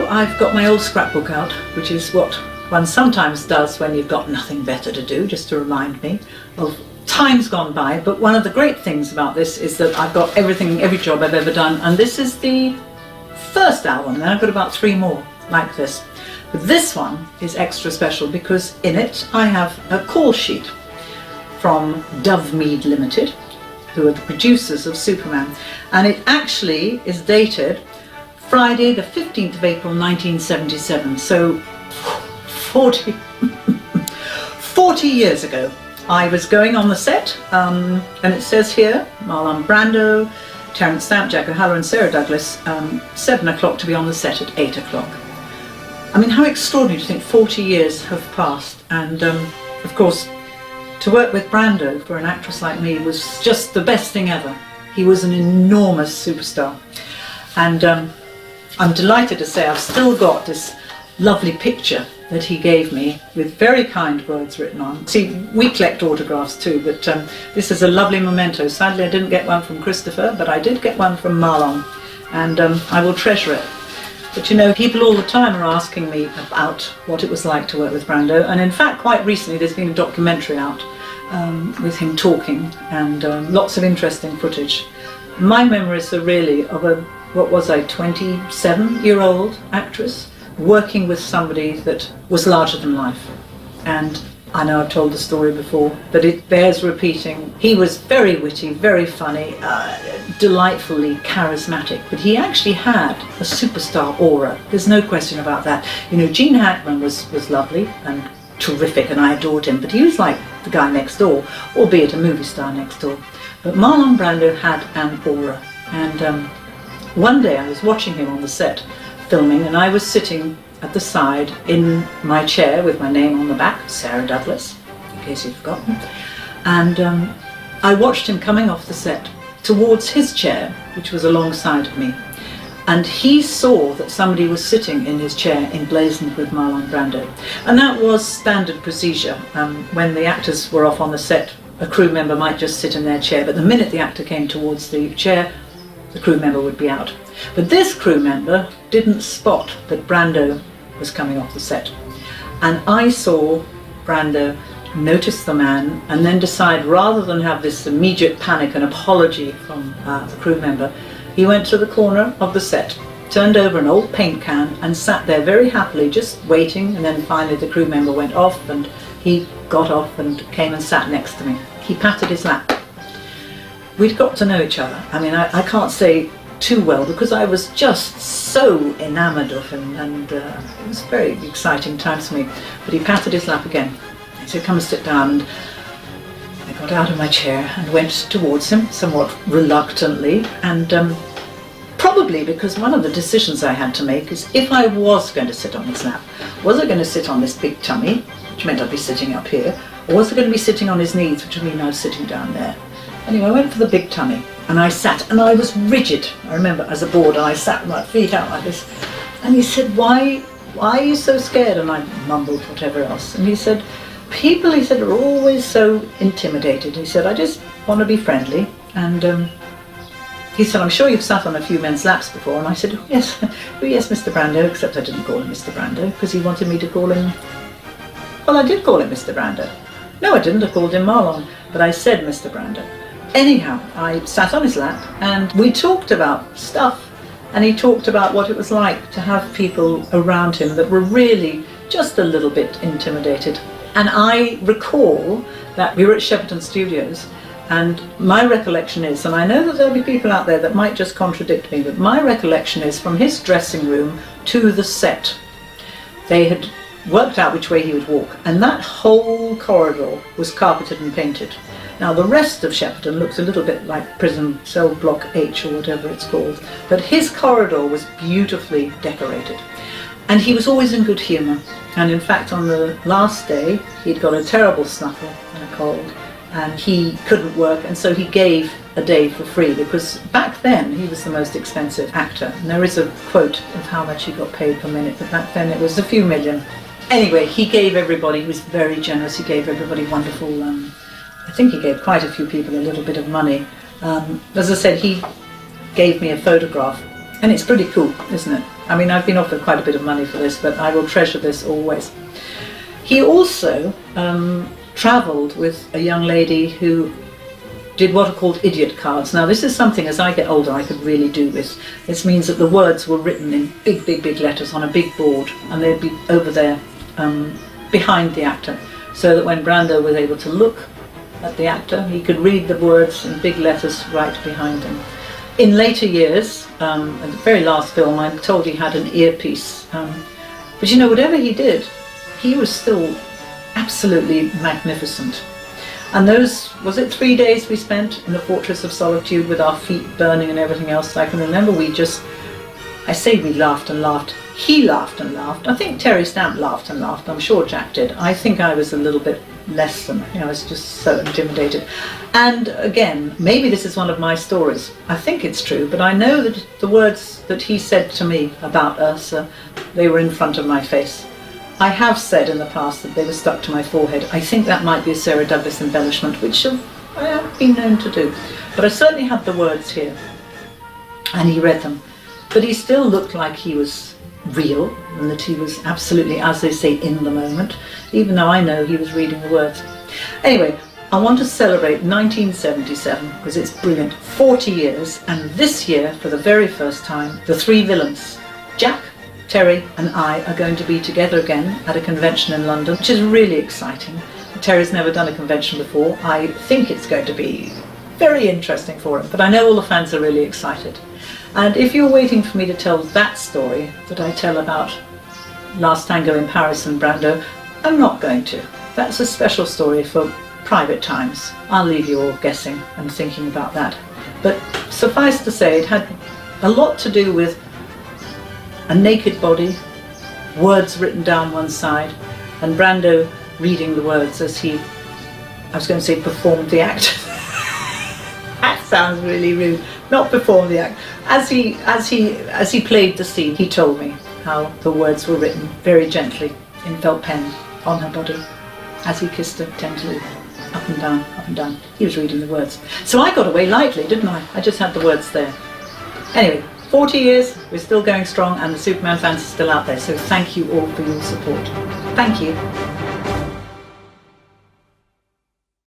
So I've got my old scrapbook out, which is what one sometimes does when you've got nothing better to do, just to remind me of times gone by. But one of the great things about this is that I've got everything, every job I've ever done, and this is the first album, and I've got about 3 more like this. But this one is extra special because in it I have a call sheet from Dovemead Limited, who are the producers of Superman, and it actually is dated Friday the 15th of April 1977, so 40 years ago. I was going on the set, and it says here, Marlon Brando, Terence Stamp, Jack O'Halloran and Sarah Douglas, 7 o'clock to be on the set at 8 o'clock. I mean, how extraordinary to think 40 years have passed, and of course, to work with Brando for an actress like me was just the best thing ever. He was an enormous superstar, and I'm delighted to say I've still got this lovely picture that he gave me with very kind words written on. See, we collect autographs too, but this is a lovely memento. Sadly, I didn't get one from Christopher, but I did get one from Marlon, and I will treasure it. But you know, people all the time are asking me about what it was like to work with Brando, and in fact, quite recently there's been a documentary out with him talking, and lots of interesting footage. My memories are really of a, what was I, 27-year-old actress working with somebody that was larger than life. And I know I've told the story before, but it bears repeating. He was very witty, very funny, delightfully charismatic, but he actually had a superstar aura. There's no question about that. You know, Gene Hackman was lovely and terrific, and I adored him, but he was like the guy next door, albeit a movie star next door. But Marlon Brando had an aura, and one day I was watching him on the set filming, and I was sitting at the side in my chair with my name on the back, Sarah Douglas, in case you've forgotten, and I watched him coming off the set towards his chair, which was alongside of me, and he saw that somebody was sitting in his chair emblazoned with Marlon Brando. And that was standard procedure. When the actors were off on the set, a crew member might just sit in their chair, but the minute the actor came towards the chair, the crew member would be out. But this crew member didn't spot that Brando was coming off the set. And I saw Brando notice the man and then decide, rather than have this immediate panic and apology from the crew member, he went to the corner of the set, turned over an old paint can and sat there very happily, just waiting. And then finally the crew member went off and he got off and came and sat next to me. He patted his lap. We'd got to know each other. I mean, I can't say too well because I was just so enamoured of him, and it was very exciting times for me. But he patted his lap again. He said, "Come and sit down," and I got out of my chair and went towards him somewhat reluctantly, and probably because one of the decisions I had to make is, if I was going to sit on his lap, was I going to sit on this big tummy, which meant I'd be sitting up here, or was I going to be sitting on his knees, which would mean I was sitting down there? Anyway, I went for the big tummy, and I sat, and I was rigid. I remember as a board, and I sat with my feet out like this. And he said, why are you so scared? And I mumbled whatever else. And he said, people, he said, are always so intimidated. He said, I just want to be friendly. And he said, I'm sure you've sat on a few men's laps before. And I said, oh yes, Mr. Brando, except I didn't call him Mr. Brando, because he wanted me to call him, well, I did call him Mr. Brando. No, I didn't, I called him Marlon, but I said Mr. Brando. Anyhow, I sat on his lap and we talked about stuff, and he talked about what it was like to have people around him that were really just a little bit intimidated. And I recall that we were at Shepperton Studios, and my recollection is, and I know that there'll be people out there that might just contradict me, but my recollection is from his dressing room to the set. They had worked out which way he would walk, and that whole corridor was carpeted and painted. Now the rest of Shepperton looks a little bit like prison cell block H or whatever it's called, but his corridor was beautifully decorated, and he was always in good humour. And in fact, on the last day he'd got a terrible snuffle and a cold, and he couldn't work, and so he gave a day for free, because back then he was the most expensive actor, and there is a quote of how much he got paid per minute, but back then it was a few million. Anyway, he gave everybody, he was very generous, he gave everybody wonderful, I think he gave quite a few people a little bit of money. As I said, he gave me a photograph And it's pretty cool, isn't it? I mean, I've been offered quite a bit of money for this, but I will treasure this always. He also travelled with a young lady who did what are called idiot cards. Now this is something as I get older I could really do with. This means that the words were written in big, big, big letters on a big board, and they'd be over there behind the actor, so that when Brando was able to look at the actor, he could read the words in big letters right behind him. In later years, in the very last film, I'm told he had an earpiece. But you know, whatever he did, he was still absolutely magnificent. And those, was it 3 days we spent in the Fortress of Solitude with our feet burning and everything else? I can remember I say we laughed and laughed. He laughed and laughed. I think Terry Stamp laughed and laughed. I'm sure Jack did. I think I was a little bit less than, I was just so intimidated. And again, maybe this is one of my stories. I think it's true, but I know that the words that he said to me about Ursa, they were in front of my face. I have said in the past that they were stuck to my forehead. I think that might be a Sarah Douglas embellishment, which I have been known to do. But I certainly had the words here, and he read them. But he still looked like he was real, and that he was absolutely, as they say, in the moment, even though I know he was reading the words. Anyway, I want to celebrate 1977, because it's brilliant, 40 years, and this year, for the very first time, the three villains, Jack, Terry and I, are going to be together again at a convention in London, which is really exciting. Terry's never done a convention before. I think it's going to be very interesting for him, but I know all the fans are really excited. And if you're waiting for me to tell that story that I tell about Last Tango in Paris and Brando, I'm not going to. That's a special story for private times. I'll leave you all guessing and thinking about that. But suffice to say, it had a lot to do with a naked body, words written down one side, and Brando reading the words as he, I was going to say performed the act. That sounds really rude. Not perform the act. As he played the scene, he told me how the words were written very gently in felt pen on her body as he kissed her tenderly, up and down, up and down. He was reading the words. So I got away lightly, didn't I? I just had the words there. Anyway, 40 years, we're still going strong, and the Superman fans are still out there. So thank you all for your support. Thank you.